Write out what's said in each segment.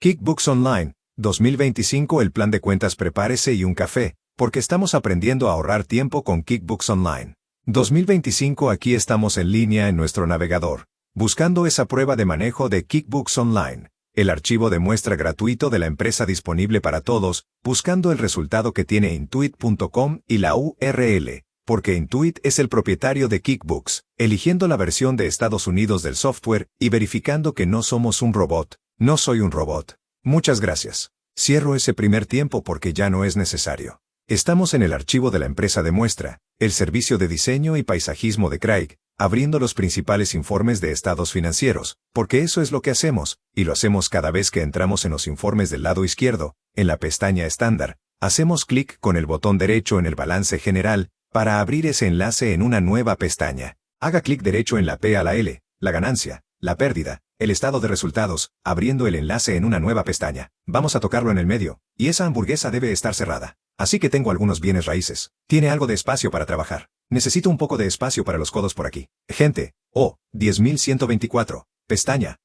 QuickBooks Online, 2025. El plan de cuentas. Prepárese y un café, porque estamos aprendiendo a ahorrar tiempo con QuickBooks Online. 2025. Aquí estamos en línea en nuestro navegador, buscando esa prueba de manejo de QuickBooks Online, el archivo de muestra gratuito de la empresa disponible para todos, buscando el resultado que tiene Intuit.com y la URL, porque Intuit es el propietario de QuickBooks, eligiendo la versión de Estados Unidos del software y verificando que no somos un robot. No soy un robot. Muchas gracias. Cierro ese primer tiempo porque ya no es necesario. Estamos en el archivo de la empresa de muestra, el servicio de diseño y paisajismo de Craig, abriendo los principales informes de estados financieros, porque eso es lo que hacemos, y lo hacemos cada vez que entramos en los informes del lado izquierdo, en la pestaña estándar. Hacemos clic con el botón derecho en el balance general, para abrir ese enlace en una nueva pestaña. Haga clic derecho en la P a la L, la ganancia, la pérdida, el estado de resultados, abriendo el enlace en una nueva pestaña. Vamos a tocarlo en el medio, y esa hamburguesa debe estar cerrada. Así que tengo algunos bienes raíces. Tiene algo de espacio para trabajar. Necesito un poco de espacio para los codos por aquí. Gente, 10.124. Pestaña,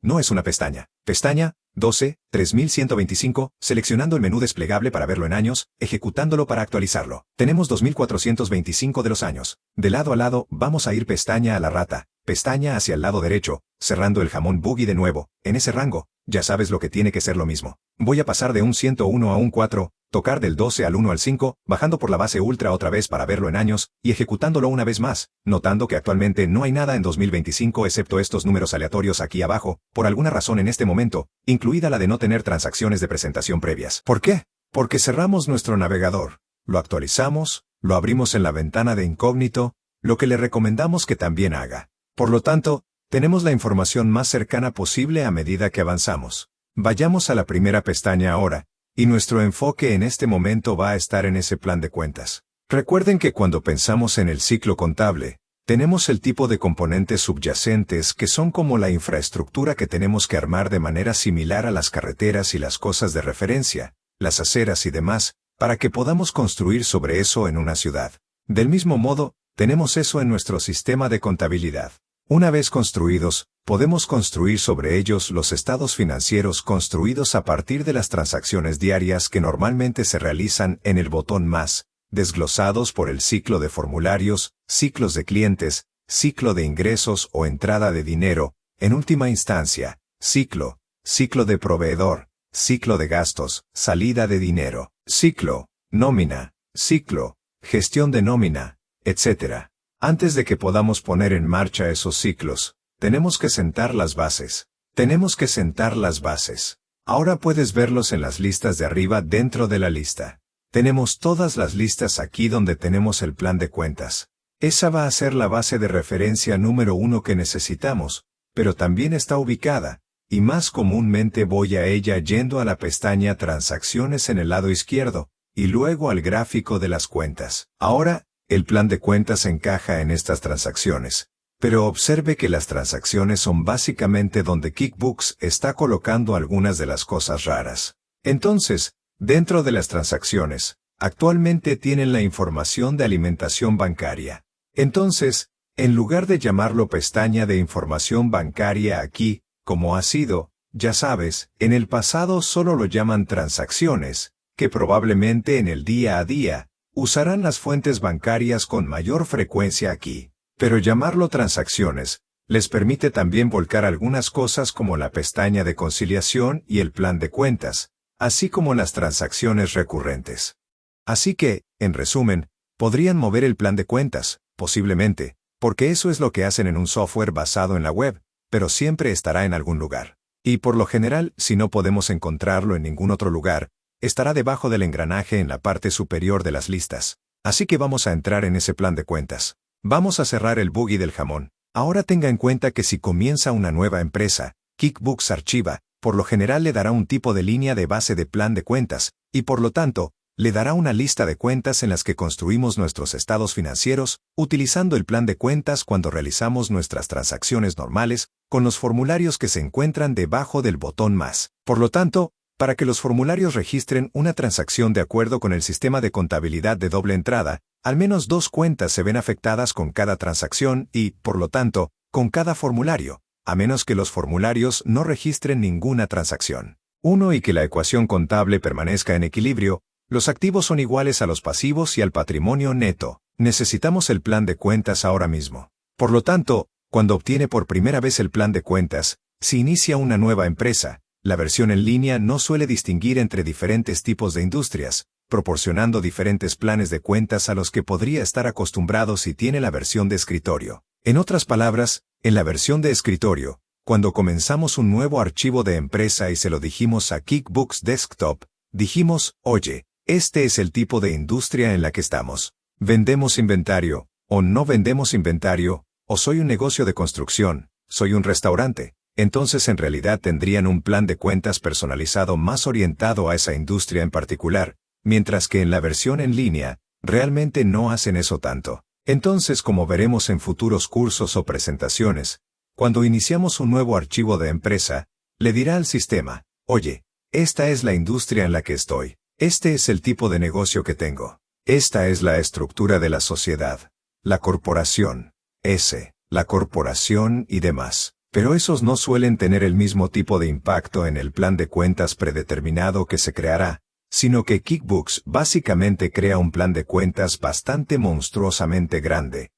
no es una pestaña. Pestaña, 3.125, seleccionando el menú desplegable para verlo en años, ejecutándolo para actualizarlo. Tenemos 2.425 de los años. De lado a lado, vamos a ir pestaña a la rata, pestaña hacia el lado derecho, cerrando el jamón boogie de nuevo, en ese rango, ya sabes lo que tiene que ser lo mismo. Voy a pasar de un 101 a un 4, tocar del 12 al 1 al 5, bajando por la base ultra otra vez para verlo en años, y ejecutándolo una vez más, notando que actualmente no hay nada en 2025 excepto estos números aleatorios aquí abajo, por alguna razón en este momento, incluida la de no tener transacciones de presentación previas. ¿Por qué? Porque cerramos nuestro navegador, lo actualizamos, lo abrimos en la ventana de incógnito, lo que le recomendamos que también haga. Por lo tanto, tenemos la información más cercana posible a medida que avanzamos. Vayamos a la primera pestaña ahora, y nuestro enfoque en este momento va a estar en ese plan de cuentas. Recuerden que cuando pensamos en el ciclo contable, tenemos el tipo de componentes subyacentes que son como la infraestructura que tenemos que armar de manera similar a las carreteras y las cosas de referencia, las aceras y demás, para que podamos construir sobre eso en una ciudad. Del mismo modo, tenemos eso en nuestro sistema de contabilidad. Una vez construidos, podemos construir sobre ellos los estados financieros construidos a partir de las transacciones diarias que normalmente se realizan en el botón más, desglosados por el ciclo de formularios, ciclos de clientes, ciclo de ingresos o entrada de dinero, en última instancia, ciclo de proveedor, ciclo de gastos, salida de dinero, ciclo, nómina, ciclo, gestión de nómina, etc. Antes de que podamos poner en marcha esos ciclos, tenemos que sentar las bases. Ahora puedes verlos en las listas de arriba dentro de la lista. Tenemos todas las listas aquí donde tenemos el plan de cuentas. Esa va a ser la base de referencia número 1 que necesitamos, pero también está ubicada, y más comúnmente voy a ella yendo a la pestaña Transacciones en el lado izquierdo, y luego al gráfico de las cuentas. Ahora, el plan de cuentas encaja en estas transacciones, pero observe que las transacciones son básicamente donde QuickBooks está colocando algunas de las cosas raras. Entonces, dentro de las transacciones, actualmente tienen la información de alimentación bancaria. Entonces, en lugar de llamarlo pestaña de información bancaria aquí, como ha sido, ya sabes, en el pasado solo lo llaman transacciones, que probablemente en el día a día, usarán las fuentes bancarias con mayor frecuencia aquí, pero llamarlo transacciones les permite también volcar algunas cosas como la pestaña de conciliación y el plan de cuentas, así como las transacciones recurrentes. Así que, en resumen, podrían mover el plan de cuentas, posiblemente, porque eso es lo que hacen en un software basado en la web, pero siempre estará en algún lugar. Y por lo general, si no podemos encontrarlo en ningún otro lugar, estará debajo del engranaje en la parte superior de las listas. Así que vamos a entrar en ese plan de cuentas. Vamos a cerrar el boogie del jamón. Ahora tenga en cuenta que si comienza una nueva empresa, QuickBooks archiva, por lo general le dará un tipo de línea de base de plan de cuentas, y por lo tanto, le dará una lista de cuentas en las que construimos nuestros estados financieros, utilizando el plan de cuentas cuando realizamos nuestras transacciones normales, con los formularios que se encuentran debajo del botón más. Por lo tanto, para que los formularios registren una transacción de acuerdo con el sistema de contabilidad de doble entrada, al menos 2 cuentas se ven afectadas con cada transacción y, por lo tanto, con cada formulario, a menos que los formularios no registren ninguna transacción. 1 y que la ecuación contable permanezca en equilibrio, los activos son iguales a los pasivos y al patrimonio neto. Necesitamos el plan de cuentas ahora mismo. Por lo tanto, cuando obtiene por primera vez el plan de cuentas, si inicia una nueva empresa, la versión en línea no suele distinguir entre diferentes tipos de industrias, proporcionando diferentes planes de cuentas a los que podría estar acostumbrado si tiene la versión de escritorio. En otras palabras, en la versión de escritorio, cuando comenzamos un nuevo archivo de empresa y se lo dijimos a QuickBooks Desktop, dijimos, oye, este es el tipo de industria en la que estamos. ¿Vendemos inventario, o no vendemos inventario, o soy un negocio de construcción, soy un restaurante? Entonces en realidad tendrían un plan de cuentas personalizado más orientado a esa industria en particular, mientras que en la versión en línea, realmente no hacen eso tanto. Entonces, como veremos en futuros cursos o presentaciones, cuando iniciamos un nuevo archivo de empresa, le dirá al sistema, oye, esta es la industria en la que estoy, este es el tipo de negocio que tengo, esta es la estructura de la sociedad, la corporación, la corporación y demás. Pero esos no suelen tener el mismo tipo de impacto en el plan de cuentas predeterminado que se creará, sino que QuickBooks básicamente crea un plan de cuentas bastante monstruosamente grande,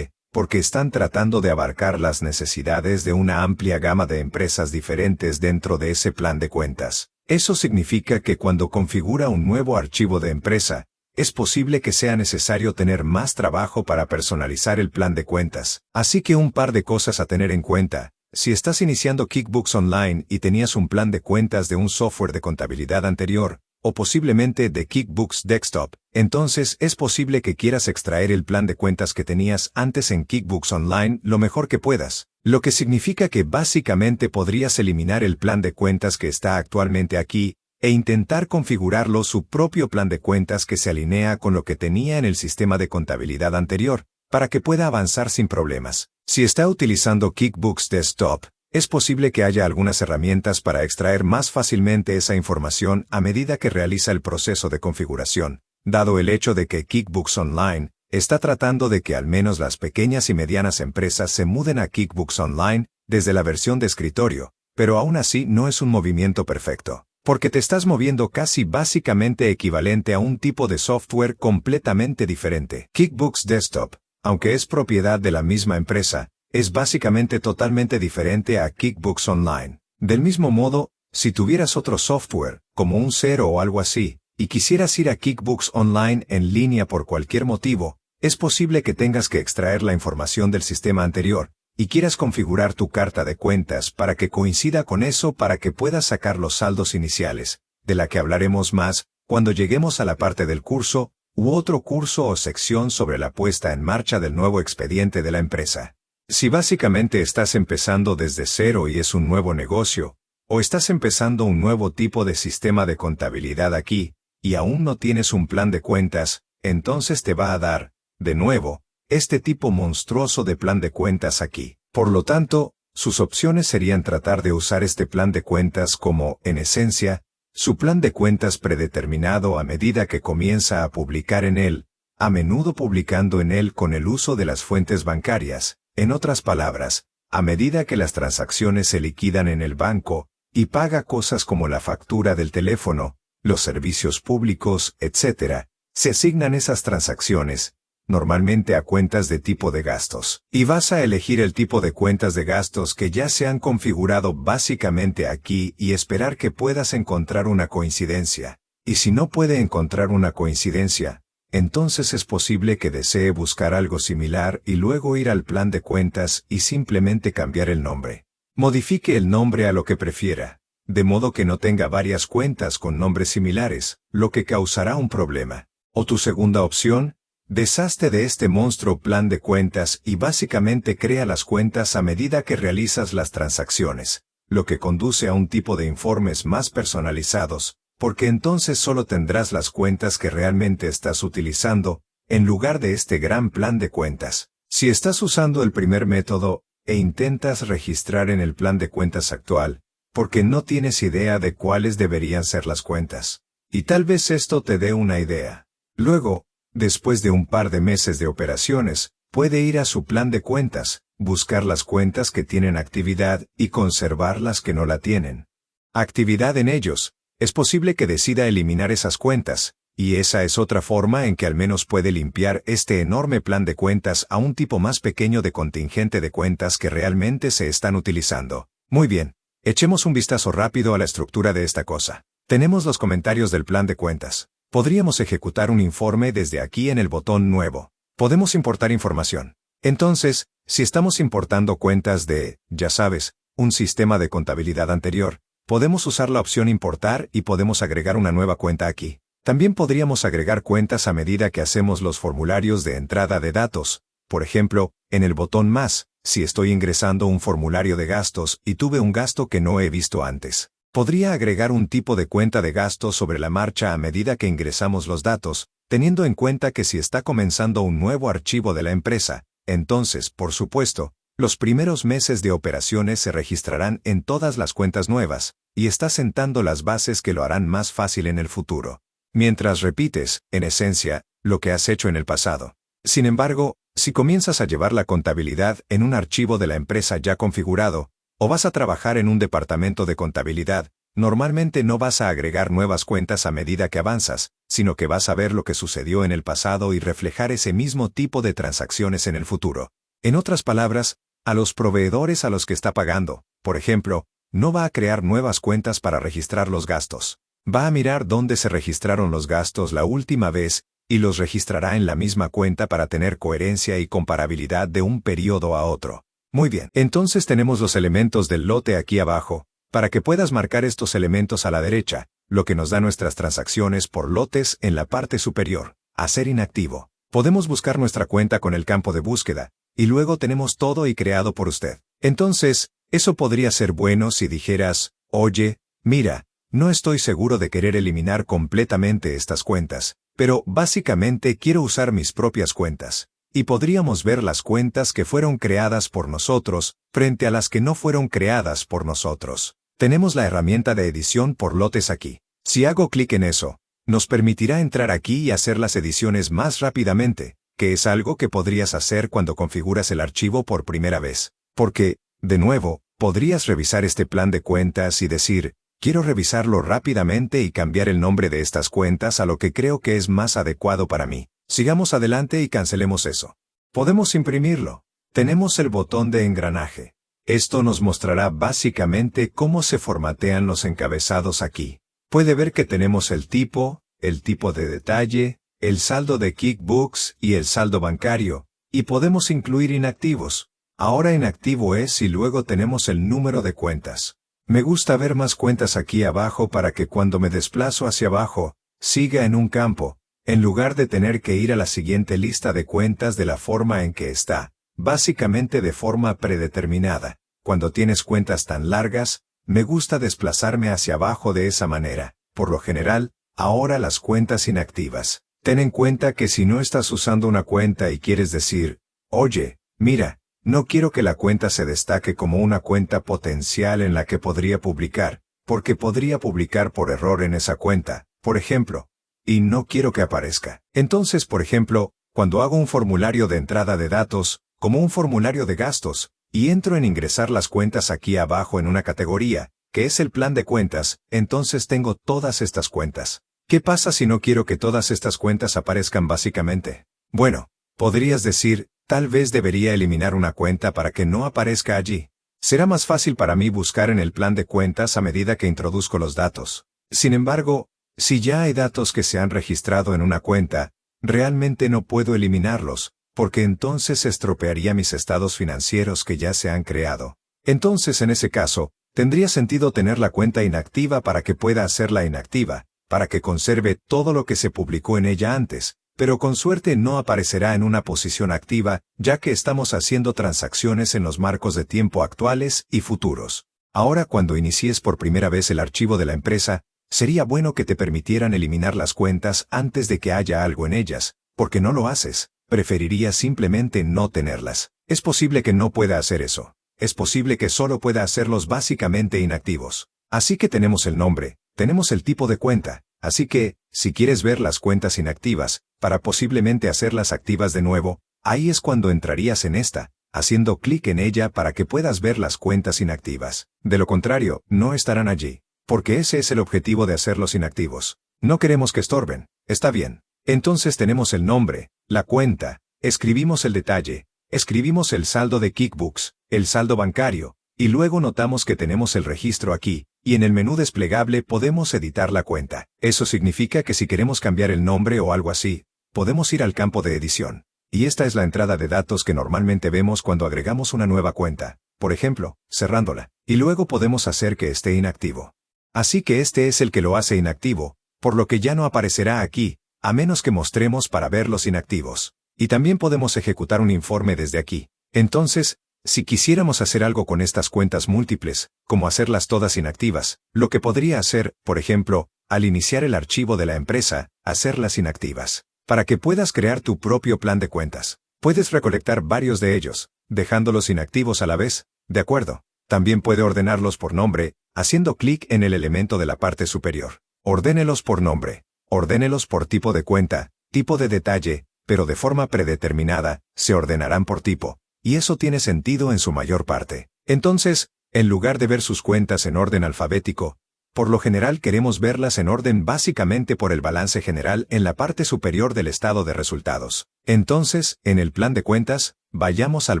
porque están tratando de abarcar las necesidades de una amplia gama de empresas diferentes dentro de ese plan de cuentas. Eso significa que cuando configura un nuevo archivo de empresa, es posible que sea necesario tener más trabajo para personalizar el plan de cuentas. Así que un par de cosas a tener en cuenta. Si estás iniciando QuickBooks Online y tenías un plan de cuentas de un software de contabilidad anterior, o posiblemente de QuickBooks Desktop, entonces es posible que quieras extraer el plan de cuentas que tenías antes en QuickBooks Online lo mejor que puedas, lo que significa que básicamente podrías eliminar el plan de cuentas que está actualmente aquí, e intentar configurarlo su propio plan de cuentas que se alinea con lo que tenía en el sistema de contabilidad anterior, para que pueda avanzar sin problemas. Si está utilizando QuickBooks Desktop, es posible que haya algunas herramientas para extraer más fácilmente esa información a medida que realiza el proceso de configuración, dado el hecho de que QuickBooks Online está tratando de que al menos las pequeñas y medianas empresas se muden a QuickBooks Online desde la versión de escritorio, pero aún así no es un movimiento perfecto, porque te estás moviendo casi básicamente equivalente a un tipo de software completamente diferente. QuickBooks Desktop, aunque es propiedad de la misma empresa, es básicamente totalmente diferente a QuickBooks Online. Del mismo modo, si tuvieras otro software, como un Xero o algo así, y quisieras ir a QuickBooks Online en línea por cualquier motivo, es posible que tengas que extraer la información del sistema anterior, y quieras configurar tu carta de cuentas para que coincida con eso para que puedas sacar los saldos iniciales, de la que hablaremos más, cuando lleguemos a la parte del curso, u otro curso o sección sobre la puesta en marcha del nuevo expediente de la empresa. Si básicamente estás empezando desde cero y es un nuevo negocio, o estás empezando un nuevo tipo de sistema de contabilidad aquí, y aún no tienes un plan de cuentas, entonces te va a dar, de nuevo, este tipo monstruoso de plan de cuentas aquí. Por lo tanto, sus opciones serían tratar de usar este plan de cuentas como, en esencia, su plan de cuentas predeterminado a medida que comienza a publicar en él, a menudo publicando en él con el uso de las fuentes bancarias, en otras palabras, a medida que las transacciones se liquidan en el banco, y paga cosas como la factura del teléfono, los servicios públicos, etc., se asignan esas transacciones, normalmente a cuentas de tipo de gastos. Y vas a elegir el tipo de cuentas de gastos que ya se han configurado básicamente aquí y esperar que puedas encontrar una coincidencia. Y si no puede encontrar una coincidencia, entonces es posible que desee buscar algo similar y luego ir al plan de cuentas y simplemente cambiar el nombre. Modifique el nombre a lo que prefiera, de modo que no tenga varias cuentas con nombres similares, lo que causará un problema. O tu segunda opción, deshazte de este monstruo plan de cuentas y básicamente crea las cuentas a medida que realizas las transacciones, lo que conduce a un tipo de informes más personalizados, porque entonces solo tendrás las cuentas que realmente estás utilizando, en lugar de este gran plan de cuentas. Si estás usando el primer método, e intentas registrar en el plan de cuentas actual, porque no tienes idea de cuáles deberían ser las cuentas. Y tal vez esto te dé una idea. Luego, después de un par de meses de operaciones, puede ir a su plan de cuentas, buscar las cuentas que tienen actividad y conservar las que no la tienen. actividad en ellos. Es posible que decida eliminar esas cuentas, y esa es otra forma en que al menos puede limpiar este enorme plan de cuentas a un tipo más pequeño de contingente de cuentas que realmente se están utilizando. Muy bien, echemos un vistazo rápido a la estructura de esta cosa. Tenemos los comentarios del plan de cuentas. Podríamos ejecutar un informe desde aquí en el botón Nuevo. Podemos importar información. Entonces, si estamos importando cuentas de, ya sabes, un sistema de contabilidad anterior, podemos usar la opción Importar y podemos agregar una nueva cuenta aquí. También podríamos agregar cuentas a medida que hacemos los formularios de entrada de datos. Por ejemplo, en el botón Más, si estoy ingresando un formulario de gastos y tuve un gasto que no he visto antes. Podría agregar un tipo de cuenta de gastos sobre la marcha a medida que ingresamos los datos, teniendo en cuenta que si está comenzando un nuevo archivo de la empresa, entonces, por supuesto, los primeros meses de operaciones se registrarán en todas las cuentas nuevas, y está sentando las bases que lo harán más fácil en el futuro. Mientras repites, en esencia, lo que has hecho en el pasado. Sin embargo, si comienzas a llevar la contabilidad en un archivo de la empresa ya configurado, o vas a trabajar en un departamento de contabilidad, normalmente no vas a agregar nuevas cuentas a medida que avanzas, sino que vas a ver lo que sucedió en el pasado y reflejar ese mismo tipo de transacciones en el futuro. En otras palabras, a los proveedores a los que está pagando, por ejemplo, no va a crear nuevas cuentas para registrar los gastos. Va a mirar dónde se registraron los gastos la última vez y los registrará en la misma cuenta para tener coherencia y comparabilidad de un periodo a otro. Muy bien, entonces tenemos los elementos del lote aquí abajo, para que puedas marcar estos elementos a la derecha, lo que nos da nuestras transacciones por lotes en la parte superior. Hacer inactivo. Podemos buscar nuestra cuenta con el campo de búsqueda, y luego tenemos todo y creado por usted. Entonces, eso podría ser bueno si dijeras, oye, mira, no estoy seguro de querer eliminar completamente estas cuentas, pero básicamente quiero usar mis propias cuentas. Y podríamos ver las cuentas que fueron creadas por nosotros, frente a las que no fueron creadas por nosotros. Tenemos la herramienta de edición por lotes aquí. Si hago clic en eso, nos permitirá entrar aquí y hacer las ediciones más rápidamente, que es algo que podrías hacer cuando configuras el archivo por primera vez. Porque, de nuevo, podrías revisar este plan de cuentas y decir, quiero revisarlo rápidamente y cambiar el nombre de estas cuentas a lo que creo que es más adecuado para mí. Sigamos adelante y cancelemos eso. Podemos imprimirlo. Tenemos el botón de engranaje. Esto nos mostrará básicamente cómo se formatean los encabezados aquí. Puede ver que tenemos el tipo de detalle, el saldo de QuickBooks y el saldo bancario, y podemos incluir inactivos. Ahora inactivo es y luego tenemos el número de cuentas. Me gusta ver más cuentas aquí abajo para que cuando me desplazo hacia abajo, siga en un campo, en lugar de tener que ir a la siguiente lista de cuentas de la forma en que está, básicamente de forma predeterminada. Cuando tienes cuentas tan largas, me gusta desplazarme hacia abajo de esa manera. Por lo general, ahora las cuentas inactivas. Ten en cuenta que si no estás usando una cuenta y quieres decir, oye, mira, no quiero que la cuenta se destaque como una cuenta potencial en la que podría publicar, porque podría publicar por error en esa cuenta, por ejemplo, y no quiero que aparezca. Entonces, por ejemplo, cuando hago un formulario de entrada de datos, como un formulario de gastos, y entro en ingresar las cuentas aquí abajo en una categoría, que es el plan de cuentas, entonces tengo todas estas cuentas. ¿Qué pasa si no quiero que todas estas cuentas aparezcan básicamente? Bueno, podrías decir, tal vez debería eliminar una cuenta para que no aparezca allí. Será más fácil para mí buscar en el plan de cuentas a medida que introduzco los datos. Sin embargo, si ya hay datos que se han registrado en una cuenta, realmente no puedo eliminarlos, porque entonces estropearía mis estados financieros que ya se han creado. Entonces, en ese caso, tendría sentido tener la cuenta inactiva para que pueda hacerla inactiva, para que conserve todo lo que se publicó en ella antes, pero con suerte no aparecerá en una posición activa, ya que estamos haciendo transacciones en los marcos de tiempo actuales y futuros. Ahora, cuando inicies por primera vez el archivo de la empresa, sería bueno que te permitieran eliminar las cuentas antes de que haya algo en ellas, porque no lo haces. Preferiría simplemente no tenerlas. Es posible que no pueda hacer eso. Es posible que solo pueda hacerlos básicamente inactivos. Así que tenemos el nombre, tenemos el tipo de cuenta. Así que, si quieres ver las cuentas inactivas, para posiblemente hacerlas activas de nuevo, ahí es cuando entrarías en esta, haciendo clic en ella para que puedas ver las cuentas inactivas. De lo contrario, no estarán allí. porque ese es el objetivo de hacerlos inactivos. No queremos que estorben. Está bien. Entonces tenemos el nombre, la cuenta, escribimos el detalle, escribimos el saldo de QuickBooks, el saldo bancario, y luego notamos que tenemos el registro aquí, y en el menú desplegable podemos editar la cuenta. Eso significa que si queremos cambiar el nombre o algo así, podemos ir al campo de edición. Y esta es la entrada de datos que normalmente vemos cuando agregamos una nueva cuenta, por ejemplo, cerrándola, y luego podemos hacer que esté inactivo. Así que este es el que lo hace inactivo, por lo que ya no aparecerá aquí, a menos que mostremos para ver los inactivos. Y también podemos ejecutar un informe desde aquí. Entonces, si quisiéramos hacer algo con estas cuentas múltiples, como hacerlas todas inactivas, lo que podría hacer, por ejemplo, al iniciar el archivo de la empresa, hacerlas inactivas. Para que puedas crear tu propio plan de cuentas, puedes recolectar varios de ellos, dejándolos inactivos a la vez, ¿de acuerdo? También puede ordenarlos por nombre, haciendo clic en el elemento de la parte superior. Ordénelos por nombre. Ordénelos por tipo de cuenta, tipo de detalle, pero de forma predeterminada, se ordenarán por tipo. Y eso tiene sentido en su mayor parte. Entonces, en lugar de ver sus cuentas en orden alfabético, por lo general queremos verlas en orden básicamente por el balance general en la parte superior del estado de resultados. Entonces, en el plan de cuentas, vayamos al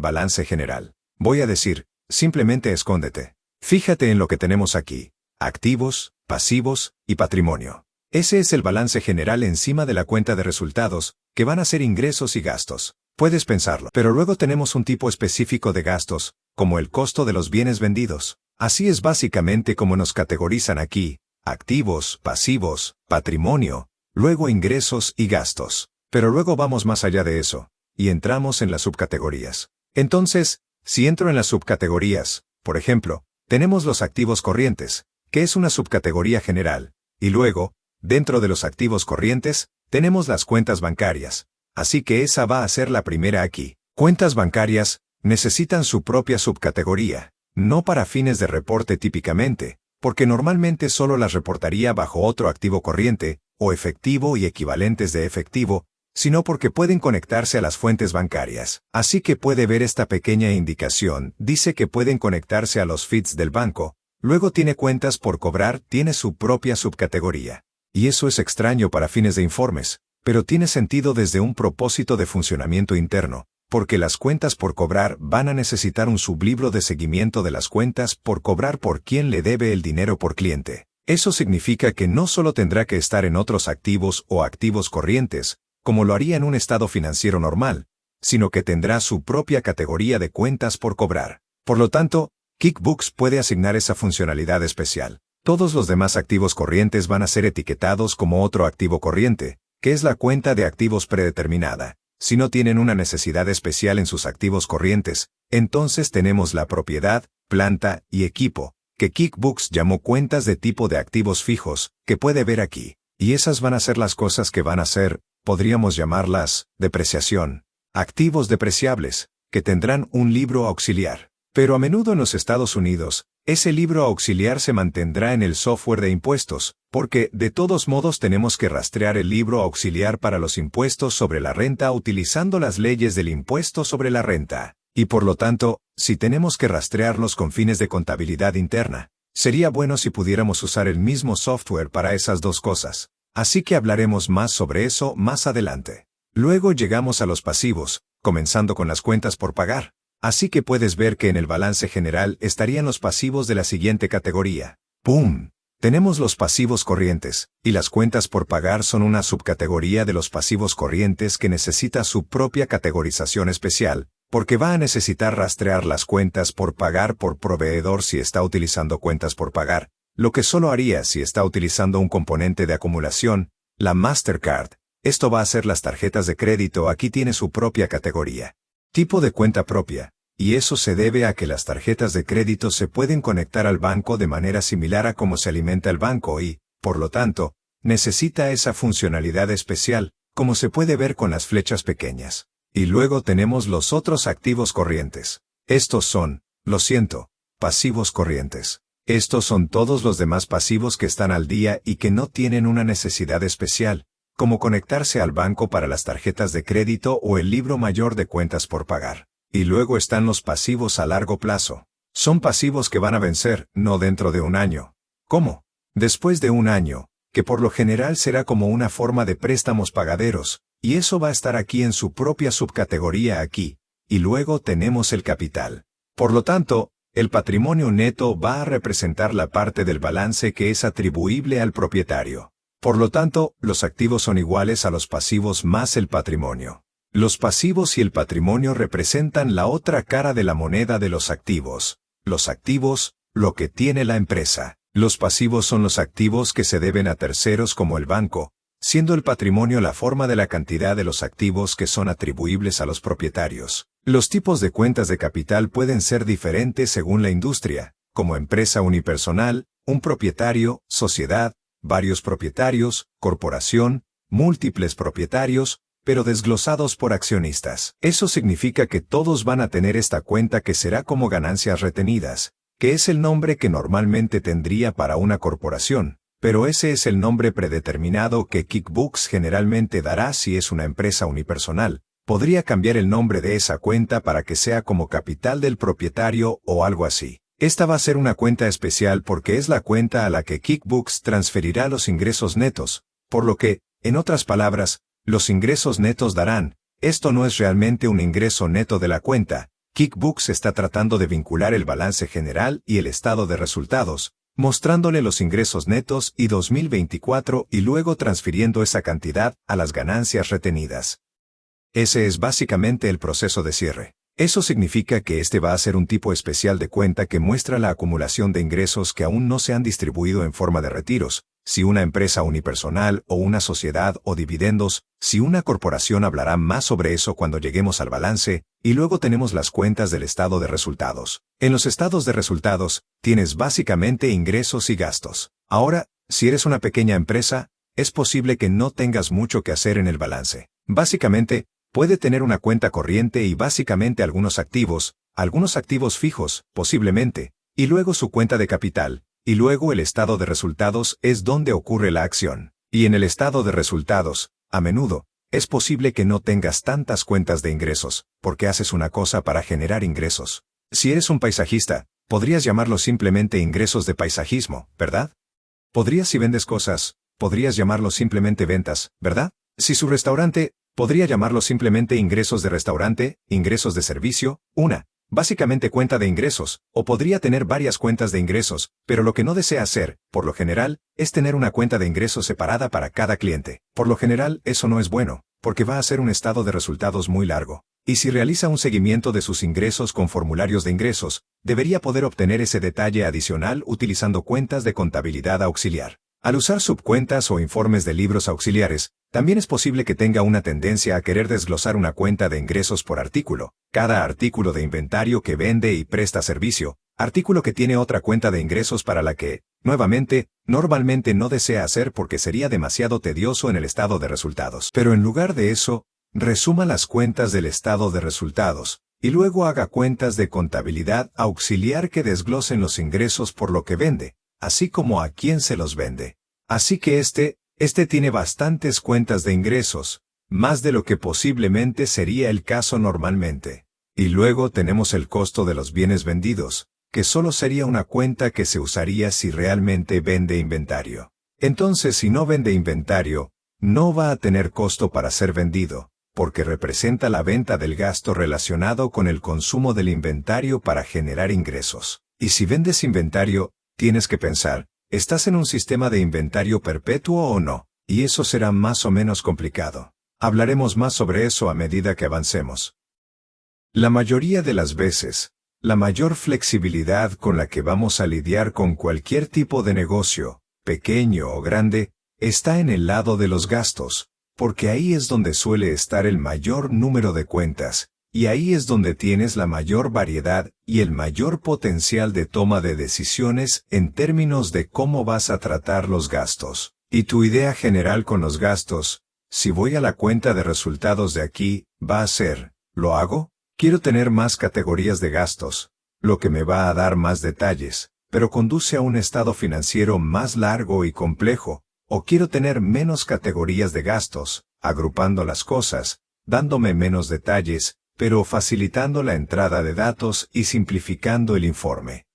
balance general. Voy a decir, simplemente escóndete. Fíjate en lo que tenemos aquí. Activos, pasivos y patrimonio. Ese es el balance general encima de la cuenta de resultados, que van a ser ingresos y gastos. Puedes pensarlo. Pero luego tenemos un tipo específico de gastos, como el costo de los bienes vendidos. Así es básicamente como nos categorizan aquí: activos, pasivos, patrimonio, luego ingresos y gastos. Pero luego vamos más allá de eso, y entramos en las subcategorías. Entonces, si entro en las subcategorías, por ejemplo, tenemos los activos corrientes, que es una subcategoría general, y luego, dentro de los activos corrientes, tenemos las cuentas bancarias. Así que esa va a ser la primera aquí. Cuentas bancarias necesitan su propia subcategoría, no para fines de reporte típicamente, porque normalmente solo las reportaría bajo otro activo corriente, o efectivo y equivalentes de efectivo, sino porque pueden conectarse a las fuentes bancarias. Así que puede ver esta pequeña indicación, dice que pueden conectarse a los feeds del banco, luego tiene cuentas por cobrar, tiene su propia subcategoría. Y eso es extraño para fines de informes, pero tiene sentido desde un propósito de funcionamiento interno, porque las cuentas por cobrar van a necesitar un sublibro de seguimiento de las cuentas por cobrar por quien le debe el dinero por cliente. Eso significa que no solo tendrá que estar en otros activos o activos corrientes, como lo haría en un estado financiero normal, sino que tendrá su propia categoría de cuentas por cobrar. Por lo tanto, QuickBooks puede asignar esa funcionalidad especial. Todos los demás activos corrientes van a ser etiquetados como otro activo corriente, que es la cuenta de activos predeterminada. Si no tienen una necesidad especial en sus activos corrientes, entonces tenemos la propiedad, planta y equipo, que QuickBooks llamó cuentas de tipo de activos fijos, que puede ver aquí. Y esas van a ser las cosas que van a ser, podríamos llamarlas, depreciación. Activos depreciables, que tendrán un libro auxiliar. Pero a menudo en los Estados Unidos, ese libro auxiliar se mantendrá en el software de impuestos, porque, de todos modos, tenemos que rastrear el libro auxiliar para los impuestos sobre la renta utilizando las leyes del impuesto sobre la renta. Y por lo tanto, si tenemos que rastrearlos con fines de contabilidad interna, sería bueno si pudiéramos usar el mismo software para esas dos cosas. Así que hablaremos más sobre eso más adelante. Luego llegamos a los pasivos, comenzando con las cuentas por pagar. Así que puedes ver que en el balance general estarían los pasivos de la siguiente categoría. ¡Pum! Tenemos los pasivos corrientes, y las cuentas por pagar son una subcategoría de los pasivos corrientes que necesita su propia categorización especial, porque va a necesitar rastrear las cuentas por pagar por proveedor si está utilizando cuentas por pagar, lo que solo haría si está utilizando un componente de acumulación, la Mastercard. Esto va a ser las tarjetas de crédito, aquí tiene su propia categoría. Tipo de cuenta propia, y eso se debe a que las tarjetas de crédito se pueden conectar al banco de manera similar a cómo se alimenta el banco y, por lo tanto, necesita esa funcionalidad especial, como se puede ver con las flechas pequeñas. Y luego tenemos los otros activos corrientes. Estos son, pasivos corrientes. Estos son todos los demás pasivos que están al día y que no tienen una necesidad especial, como conectarse al banco para las tarjetas de crédito o el libro mayor de cuentas por pagar. Y luego están los pasivos a largo plazo. Son pasivos que van a vencer, no dentro de un año. ¿Cómo? Después de un año, que por lo general será como una forma de préstamos pagaderos, y eso va a estar aquí en su propia subcategoría aquí, y luego tenemos el capital. Por lo tanto, el patrimonio neto va a representar la parte del balance que es atribuible al propietario. Por lo tanto, los activos son iguales a los pasivos más el patrimonio. Los pasivos y el patrimonio representan la otra cara de la moneda de los activos. Los activos, lo que tiene la empresa. Los pasivos son los activos que se deben a terceros como el banco, siendo el patrimonio la forma de la cantidad de los activos que son atribuibles a los propietarios. Los tipos de cuentas de capital pueden ser diferentes según la industria, como empresa unipersonal, un propietario, sociedad, varios propietarios, corporación, múltiples propietarios, pero desglosados por accionistas. Eso significa que todos van a tener esta cuenta que será como ganancias retenidas, que es el nombre que normalmente tendría para una corporación, pero ese es el nombre predeterminado que QuickBooks generalmente dará si es una empresa unipersonal. Podría cambiar el nombre de esa cuenta para que sea como capital del propietario o algo así. Esta va a ser una cuenta especial porque es la cuenta a la que QuickBooks transferirá los ingresos netos, por lo que, en otras palabras, los ingresos netos darán. Esto no es realmente un ingreso neto de la cuenta. QuickBooks está tratando de vincular el balance general y el estado de resultados, mostrándole los ingresos netos y 2024 y luego transfiriendo esa cantidad a las ganancias retenidas. Ese es básicamente el proceso de cierre. Eso significa que este va a ser un tipo especial de cuenta que muestra la acumulación de ingresos que aún no se han distribuido en forma de retiros, si una empresa unipersonal o una sociedad o dividendos, si una corporación hablará más sobre eso cuando lleguemos al balance, y luego tenemos las cuentas del estado de resultados. En los estados de resultados, tienes básicamente ingresos y gastos. Ahora, si eres una pequeña empresa, es posible que no tengas mucho que hacer en el balance. Básicamente, puede tener una cuenta corriente y básicamente algunos activos fijos, posiblemente, y luego su cuenta de capital, y luego el estado de resultados es donde ocurre la acción. Y en el estado de resultados, a menudo, es posible que no tengas tantas cuentas de ingresos, porque haces una cosa para generar ingresos. Si eres un paisajista, podrías llamarlo simplemente ingresos de paisajismo, ¿verdad? Si vendes cosas, podrías llamarlo simplemente ventas, ¿verdad? Si su restaurante, podría llamarlo simplemente ingresos de restaurante, ingresos de servicio, básicamente cuenta de ingresos, o podría tener varias cuentas de ingresos, pero lo que no desea hacer, por lo general, es tener una cuenta de ingresos separada para cada cliente. Por lo general, eso no es bueno, porque va a ser un estado de resultados muy largo. Y si realiza un seguimiento de sus ingresos con formularios de ingresos, debería poder obtener ese detalle adicional utilizando cuentas de contabilidad auxiliar. Al usar subcuentas o informes de libros auxiliares, también es posible que tenga una tendencia a querer desglosar una cuenta de ingresos por artículo, cada artículo de inventario que vende y presta servicio, artículo que tiene otra cuenta de ingresos para la que, nuevamente, normalmente no desea hacer porque sería demasiado tedioso en el estado de resultados. Pero en lugar de eso, resuma las cuentas del estado de resultados, y luego haga cuentas de contabilidad auxiliar que desglosen los ingresos por lo que vende, así como a quién se los vende. Así que este tiene bastantes cuentas de ingresos, más de lo que posiblemente sería el caso normalmente. Y luego tenemos el costo de los bienes vendidos, que solo sería una cuenta que se usaría si realmente vende inventario. Entonces, si no vende inventario, no va a tener costo para ser vendido, porque representa la venta del gasto relacionado con el consumo del inventario para generar ingresos. Y si vendes inventario, tienes que pensar, ¿estás en un sistema de inventario perpetuo o no? Y eso será más o menos complicado. Hablaremos más sobre eso a medida que avancemos. La mayoría de las veces, la mayor flexibilidad con la que vamos a lidiar con cualquier tipo de negocio, pequeño o grande, está en el lado de los gastos, porque ahí es donde suele estar el mayor número de cuentas, y ahí es donde tienes la mayor variedad y el mayor potencial de toma de decisiones en términos de cómo vas a tratar los gastos. Y tu idea general con los gastos, si voy a la cuenta de resultados de aquí, va a ser, ¿lo hago? Quiero tener más categorías de gastos, lo que me va a dar más detalles, pero conduce a un estado financiero más largo y complejo, o quiero tener menos categorías de gastos, agrupando las cosas, dándome menos detalles, pero facilitando la entrada de datos y simplificando el informe.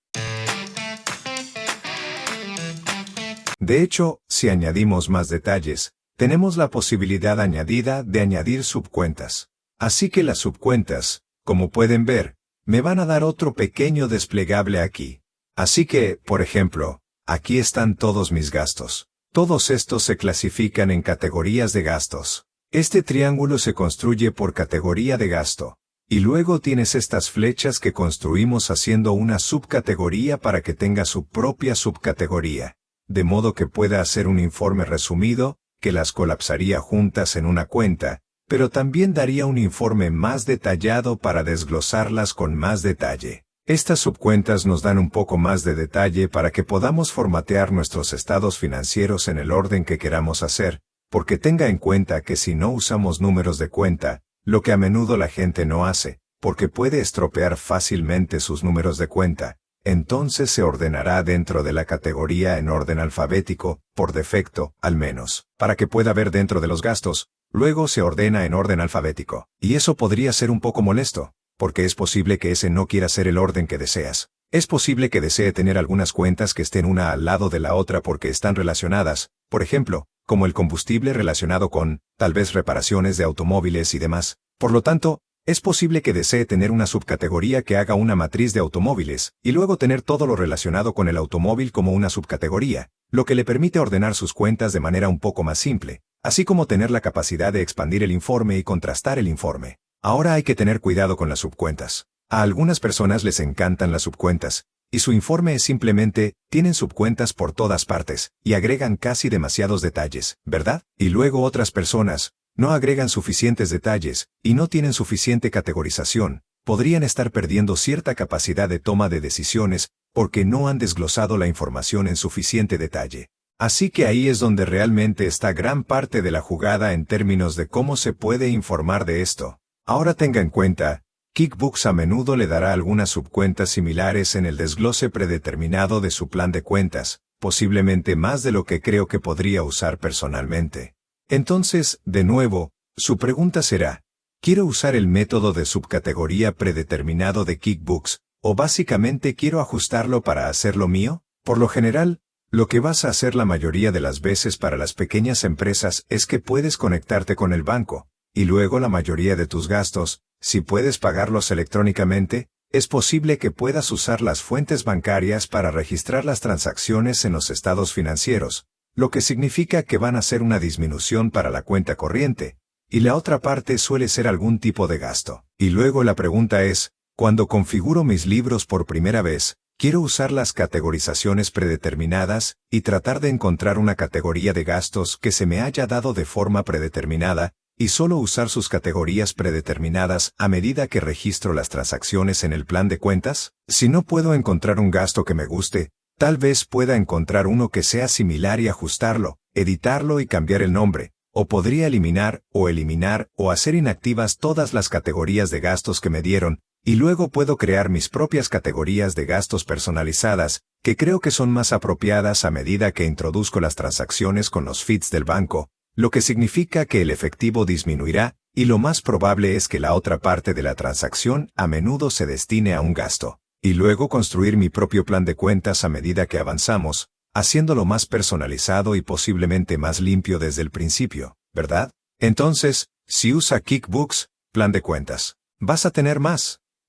De hecho, si añadimos más detalles, tenemos la posibilidad añadida de añadir subcuentas. Así que las subcuentas, como pueden ver, me van a dar otro pequeño desplegable aquí. Así que, por ejemplo, aquí están todos mis gastos. Todos estos se clasifican en categorías de gastos. Este triángulo se construye por categoría de gasto. Y luego tienes estas flechas que construimos haciendo una subcategoría para que tenga su propia subcategoría. De modo que pueda hacer un informe resumido, que las colapsaría juntas en una cuenta, pero también daría un informe más detallado para desglosarlas con más detalle. Estas subcuentas nos dan un poco más de detalle para que podamos formatear nuestros estados financieros en el orden que queramos hacer, porque tenga en cuenta que si no usamos números de cuenta, lo que a menudo la gente no hace, porque puede estropear fácilmente sus números de cuenta, entonces se ordenará dentro de la categoría en orden alfabético, por defecto, al menos, para que pueda ver dentro de los gastos, luego se ordena en orden alfabético. Y eso podría ser un poco molesto, porque es posible que ese no quiera ser el orden que deseas. Es posible que desee tener algunas cuentas que estén una al lado de la otra porque están relacionadas, por ejemplo, como el combustible relacionado con, tal vez reparaciones de automóviles y demás. Por lo tanto, es posible que desee tener una subcategoría que haga una matriz de automóviles, y luego tener todo lo relacionado con el automóvil como una subcategoría, lo que le permite ordenar sus cuentas de manera un poco más simple, así como tener la capacidad de expandir el informe y contrastar el informe. Ahora hay que tener cuidado con las subcuentas. A algunas personas les encantan las subcuentas, y su informe es simplemente, tienen subcuentas por todas partes, y agregan casi demasiados detalles, ¿verdad? Y luego otras personas, no agregan suficientes detalles, y no tienen suficiente categorización, podrían estar perdiendo cierta capacidad de toma de decisiones, porque no han desglosado la información en suficiente detalle. Así que ahí es donde realmente está gran parte de la jugada en términos de cómo se puede informar de esto. Ahora tenga en cuenta, QuickBooks a menudo le dará algunas subcuentas similares en el desglose predeterminado de su plan de cuentas, posiblemente más de lo que creo que podría usar personalmente. Entonces, de nuevo, su pregunta será, ¿quiero usar el método de subcategoría predeterminado de QuickBooks, o básicamente quiero ajustarlo para hacerlo mío? Por lo general, lo que vas a hacer la mayoría de las veces para las pequeñas empresas es que puedes conectarte con el banco, y luego la mayoría de tus gastos, si puedes pagarlos electrónicamente, es posible que puedas usar las fuentes bancarias para registrar las transacciones en los estados financieros, lo que significa que van a ser una disminución para la cuenta corriente, y la otra parte suele ser algún tipo de gasto. Y luego la pregunta es, cuando configuro mis libros por primera vez, quiero usar las categorizaciones predeterminadas y tratar de encontrar una categoría de gastos que se me haya dado de forma predeterminada, y solo usar sus categorías predeterminadas a medida que registro las transacciones en el plan de cuentas. Si no puedo encontrar un gasto que me guste, tal vez pueda encontrar uno que sea similar y ajustarlo, editarlo y cambiar el nombre, o podría eliminar o hacer inactivas todas las categorías de gastos que me dieron, y luego puedo crear mis propias categorías de gastos personalizadas, que creo que son más apropiadas a medida que introduzco las transacciones con los feeds del banco, lo que significa que el efectivo disminuirá, y lo más probable es que la otra parte de la transacción a menudo se destine a un gasto. Y luego construir mi propio plan de cuentas a medida que avanzamos, haciéndolo más personalizado y posiblemente más limpio desde el principio, ¿verdad? Entonces, si usa QuickBooks, plan de cuentas, vas a tener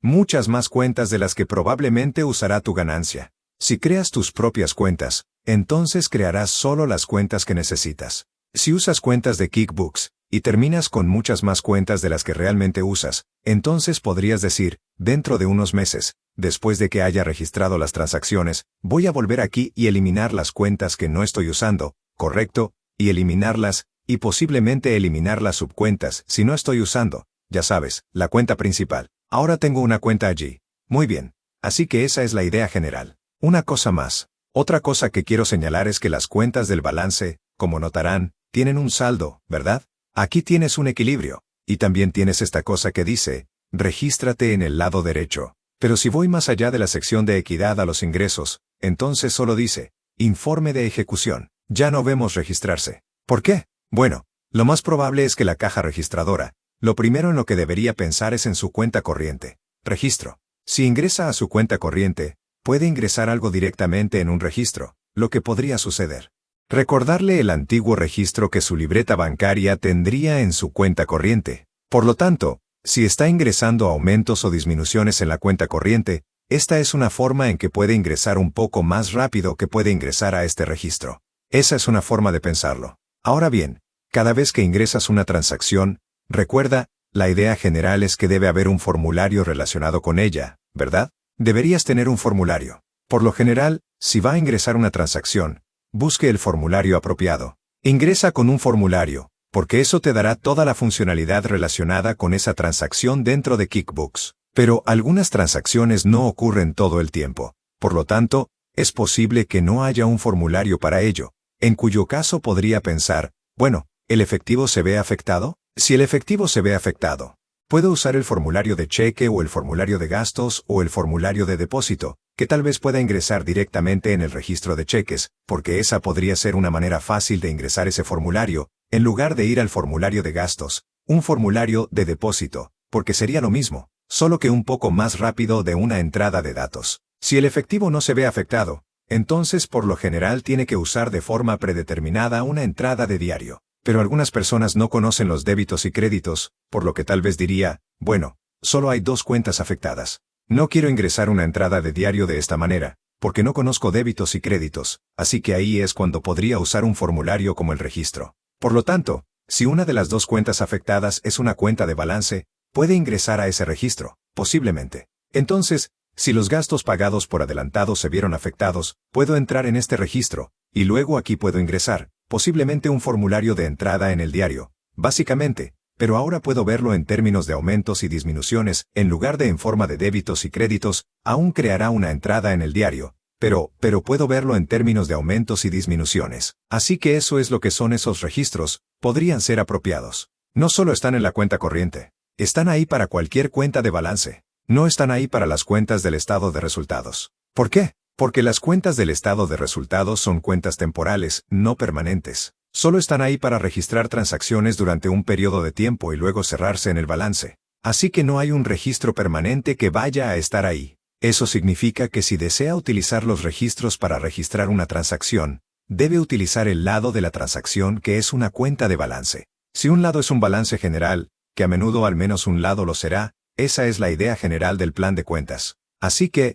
muchas más cuentas de las que probablemente usará tu ganancia. Si creas tus propias cuentas, entonces crearás solo las cuentas que necesitas. Si usas cuentas de QuickBooks, y terminas con muchas más cuentas de las que realmente usas, entonces podrías decir, dentro de unos meses, después de que haya registrado las transacciones, voy a volver aquí y eliminar las cuentas que no estoy usando, ¿correcto? Y eliminarlas, y posiblemente eliminar las subcuentas si no estoy usando, ya sabes, la cuenta principal. Ahora tengo una cuenta allí. Muy bien. Así que esa es la idea general. Una cosa más. Otra cosa que quiero señalar es que las cuentas del balance, como notarán, tienen un saldo, ¿verdad? Aquí tienes un equilibrio, y también tienes esta cosa que dice, regístrate en el lado derecho. Pero si voy más allá de la sección de equidad a los ingresos, entonces solo dice, informe de ejecución. Ya no vemos registrarse. ¿Por qué? Bueno, lo más probable es que la caja registradora, lo primero en lo que debería pensar es en su cuenta corriente. Registro. Si ingresa a su cuenta corriente, puede ingresar algo directamente en un registro, lo que podría suceder. Recordarle el antiguo registro que su libreta bancaria tendría en su cuenta corriente. Por lo tanto, si está ingresando aumentos o disminuciones en la cuenta corriente, esta es una forma en que puede ingresar un poco más rápido que puede ingresar a este registro. Esa es una forma de pensarlo. Ahora bien, cada vez que ingresas una transacción, recuerda, la idea general es que debe haber un formulario relacionado con ella, ¿verdad? Deberías tener un formulario. Por lo general, si va a ingresar una transacción, busque el formulario apropiado. Ingresa con un formulario, porque eso te dará toda la funcionalidad relacionada con esa transacción dentro de QuickBooks. Pero algunas transacciones no ocurren todo el tiempo. Por lo tanto, es posible que no haya un formulario para ello, en cuyo caso podría pensar, bueno, ¿el efectivo se ve afectado? Si el efectivo se ve afectado, puedo usar el formulario de cheque o el formulario de gastos o el formulario de depósito, que tal vez pueda ingresar directamente en el registro de cheques, porque esa podría ser una manera fácil de ingresar ese formulario, en lugar de ir al formulario de gastos, un formulario de depósito, porque sería lo mismo, solo que un poco más rápido de una entrada de datos. Si el efectivo no se ve afectado, entonces por lo general tiene que usar de forma predeterminada una entrada de diario. Pero algunas personas no conocen los débitos y créditos, por lo que tal vez diría, bueno, solo hay 2 cuentas afectadas. No quiero ingresar una entrada de diario de esta manera, porque no conozco débitos y créditos, así que ahí es cuando podría usar un formulario como el registro. Por lo tanto, si una de las 2 cuentas afectadas es una cuenta de balance, puede ingresar a ese registro, posiblemente. Entonces, si los gastos pagados por adelantado se vieron afectados, puedo entrar en este registro, y luego aquí puedo ingresar, posiblemente un formulario de entrada en el diario, básicamente, pero ahora puedo verlo en términos de aumentos y disminuciones, en lugar de en forma de débitos y créditos, aún creará una entrada en el diario, pero puedo verlo en términos de aumentos y disminuciones. Así que eso es lo que son esos registros, podrían ser apropiados. No solo están en la cuenta corriente, están ahí para cualquier cuenta de balance, no están ahí para las cuentas del estado de resultados. ¿Por qué? Porque las cuentas del estado de resultados son cuentas temporales, no permanentes. Solo están ahí para registrar transacciones durante un periodo de tiempo y luego cerrarse en el balance. Así que no hay un registro permanente que vaya a estar ahí. Eso significa que si desea utilizar los registros para registrar una transacción, debe utilizar el lado de la transacción que es una cuenta de balance. Si un lado es un balance general, que a menudo al menos un lado lo será, esa es la idea general del plan de cuentas. Así que,